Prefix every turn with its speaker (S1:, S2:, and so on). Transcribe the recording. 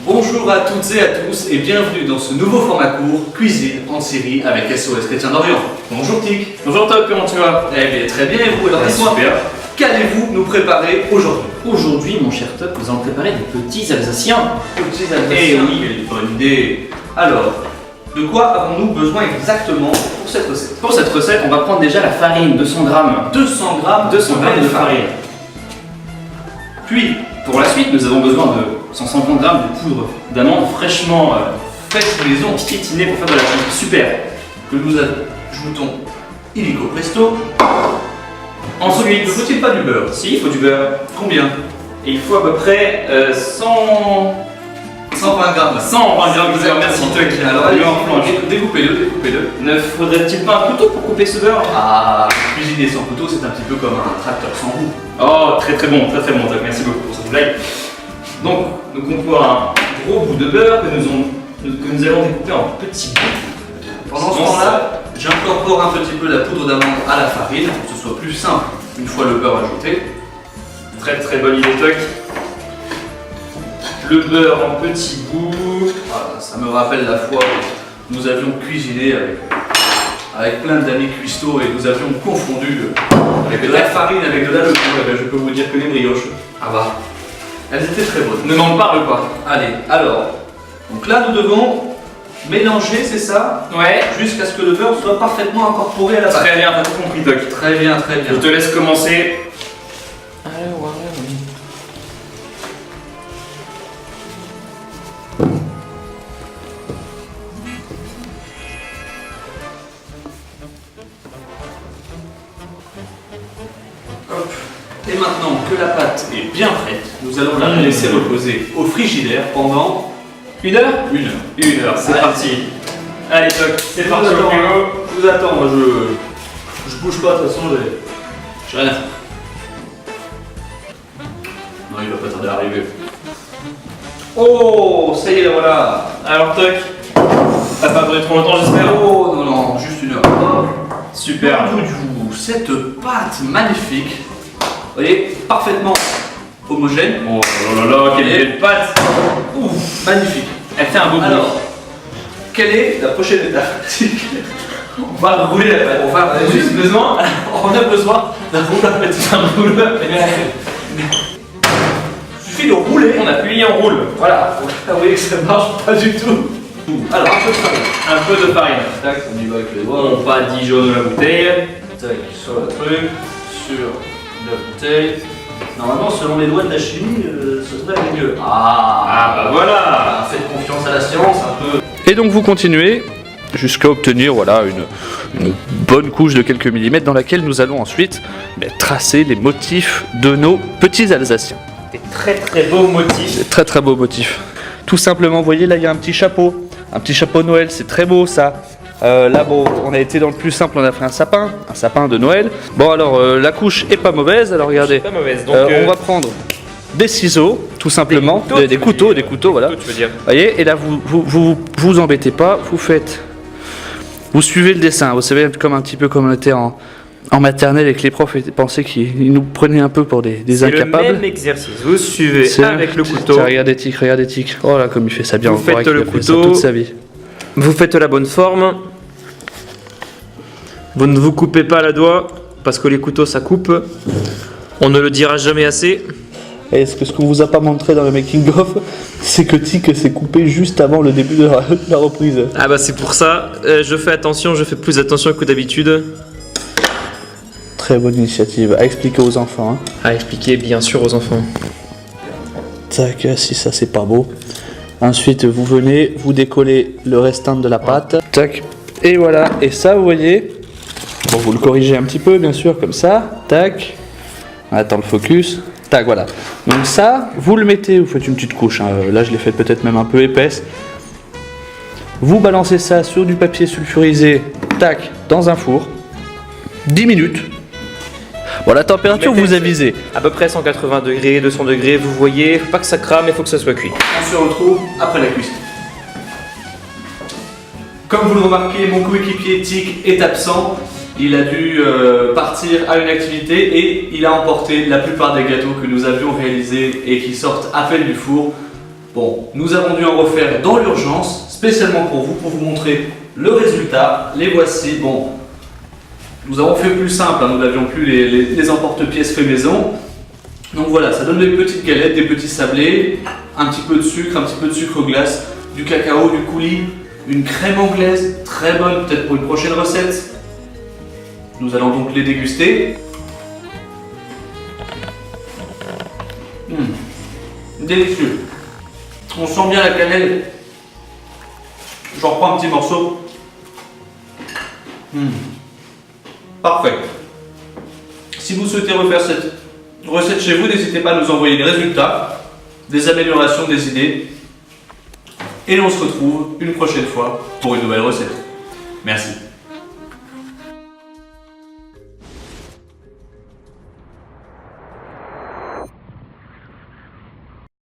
S1: Bonjour à toutes et à tous et bienvenue dans ce nouveau format court Cuisine en série avec SOS Chrétien d'Orient. Bonjour Tic.
S2: Bonjour Top, comment tu vas?
S1: Eh bien très bien et vous? Alors dites-moi,
S2: super.
S1: qu'allez-vous nous préparer aujourd'hui?
S2: Aujourd'hui mon cher Top, nous allons préparer des petits Alsaciens.
S1: Petits Alsaciens.
S2: Eh oui.
S1: Quelle bonne idée. Alors, de quoi avons-nous besoin exactement pour cette recette?
S2: Pour cette recette, on va prendre déjà la farine, 200 grammes.
S1: 200 grammes
S2: 200 grammes de farine. Puis, pour la suite, nous avons besoin de 150 grammes de poudre d'amandes fraîchement
S1: faites maison
S2: piétinées pour faire de la farine. Super.
S1: que nous ajoutons illico presto.
S2: Ensuite,
S1: ne faut-il pas du beurre?
S2: Si, il faut du beurre.
S1: Combien?
S2: Et il faut à peu près
S1: 120 grammes.
S2: 120 grammes de beurre. Merci Tuck.
S1: Alors allez, découpez-le.
S2: Ne faudrait-il pas un couteau pour couper ce beurre?
S1: Ah, cuisiner sans couteau, c'est un petit peu comme un tracteur sans roue.
S2: Oh, très bon Tuck. Merci beaucoup pour cette blague. Donc, nous comptons un gros bout de beurre que nous allons découper en petits bouts.
S1: Pendant ce temps-là, j'incorpore un petit peu la poudre d'amande à la farine pour que ce soit plus simple une fois le beurre ajouté.
S2: Très bonne idée Tuck. Le beurre en petits bouts.
S1: Voilà, ça me rappelle la fois où nous avions cuisiné avec plein d'amis cuistots et nous avions confondu avec de la farine avec de la levure. Eh bien, je peux vous dire que les brioches, ah bah, elles étaient très bonnes.
S2: Ne m'en parle pas.
S1: Allez, alors, donc là nous devons mélanger, c'est ça?
S2: Ouais.
S1: Jusqu'à ce que le beurre soit parfaitement incorporé à la pâte.
S2: Très bien, t'as tout compris Tuck.
S1: Très bien.
S2: Je te laisse commencer.
S1: Hop. Et maintenant que la pâte est bien prête, nous allons la laisser reposer au frigidaire pendant
S2: 1 heure?
S1: 1 heure.
S2: 1 heure, c'est
S1: Allez.
S2: parti. Allez Tuck, c'est parti au frigo.
S1: Je vous attends, moi je bouge pas, de toute façon j'ai rien à faire. Non, il va pas tarder à arriver. Oh, ça y est, voilà.
S2: Alors Tuck, t'as pas duré trop longtemps j'espère?
S1: Oh non, juste 1 heure.
S2: Super.
S1: Cette pâte magnifique, vous voyez, parfaitement homogène.
S2: Oh là là, quelle
S1: Et-
S2: belle pâte.
S1: Ouf, magnifique.
S2: Elle fait un beau bruit.
S1: Alors, quelle est la prochaine étape?
S2: On va rouler la pâte.
S1: On va
S2: juste besoin.
S1: on a besoin d'un rouleur.
S2: Un rouleur.
S1: Il suffit de rouler.
S2: On appuie et on roule.
S1: Voilà, vous voyez que ça marche pas du tout. Alors, un peu de farine.
S2: Un peu de farine.
S1: Tac, on y va avec les doigts.
S2: On badigeonne la bouteille.
S1: Tac, sur le truc, sur la bouteille. Normalement, selon les lois de la chimie, ce serait mieux.
S2: Ah bah voilà.
S1: Faites confiance à la science un peu.
S3: Et donc vous continuez jusqu'à obtenir voilà, une bonne couche de quelques millimètres dans laquelle nous allons ensuite tracer les motifs de nos petits Alsaciens.
S2: Des très beaux motifs.
S3: Des très beaux motifs. Tout simplement, vous voyez là il y a un petit chapeau de Noël, c'est très beau ça. Là bon, on a été dans le plus simple, on a fait un sapin de Noël. Bon alors la couche est pas mauvaise, alors regardez.
S2: Pas mauvaise. Donc
S3: On va prendre des ciseaux, tout simplement, des couteaux, voilà.
S2: Tu veux dire.
S3: Voyez, et là vous embêtez pas, vous suivez le dessin. Vous savez, comme un petit peu comme on était en maternelle et que les profs pensaient qu'ils nous prenaient un peu pour des incapables.
S2: C'est le même exercice. Vous suivez avec le couteau.
S3: Tiens, regardez Tic. Oh là, comme il fait ça bien.
S2: Vous
S3: on voit
S2: faites
S3: qu'il
S2: le
S3: a fait ça
S2: couteau.
S3: toute sa vie.
S2: Vous faites la bonne forme. Vous ne vous coupez pas la doigt parce que les couteaux ça coupe. On ne le dira jamais assez.
S3: Et ce qu'on vous a pas montré dans le making of, c'est que Tic s'est coupé juste avant le début de la reprise.
S2: Ah bah c'est pour ça. Je fais plus attention que d'habitude.
S3: Très bonne initiative à expliquer aux enfants. Hein.
S2: À expliquer bien sûr aux enfants.
S3: Tac, si ça c'est pas beau. Ensuite vous venez, vous décollez le restant de la pâte. Tac. Et voilà, et ça vous voyez. Bon, vous le corrigez un petit peu bien sûr, comme ça. Tac. On attend le focus. Tac, voilà. Donc ça, vous le mettez, vous faites une petite couche. Hein. Là je l'ai fait peut-être même un peu épaisse. Vous balancez ça sur du papier sulfurisé. Tac, dans un four. 10 minutes. Bon, la température, vous avisez.
S2: À peu près 180 degrés, 200 degrés, vous voyez, faut pas que ça crame, il faut que ça soit cuit.
S1: On se retrouve après la cuisson. Comme vous le remarquez, mon coéquipier Tic est absent. Il a dû partir à une activité et il a emporté la plupart des gâteaux que nous avions réalisés et qui sortent à peine du four. Bon, nous avons dû en refaire dans l'urgence, spécialement pour vous montrer le résultat. Les voici. Bon, nous avons fait plus simple, hein, nous n'avions plus les emporte-pièces fait maison. Donc voilà, ça donne des petites galettes, des petits sablés, un petit peu de sucre glace, du cacao, du coulis, une crème anglaise, très bonne peut-être pour une prochaine recette. Nous allons donc les déguster. Délicieux. On sent bien la cannelle. J'en reprends un petit morceau. Parfait. Si vous souhaitez refaire cette recette chez vous, n'hésitez pas à nous envoyer des résultats, des améliorations, des idées. Et on se retrouve une prochaine fois pour une nouvelle recette. Merci.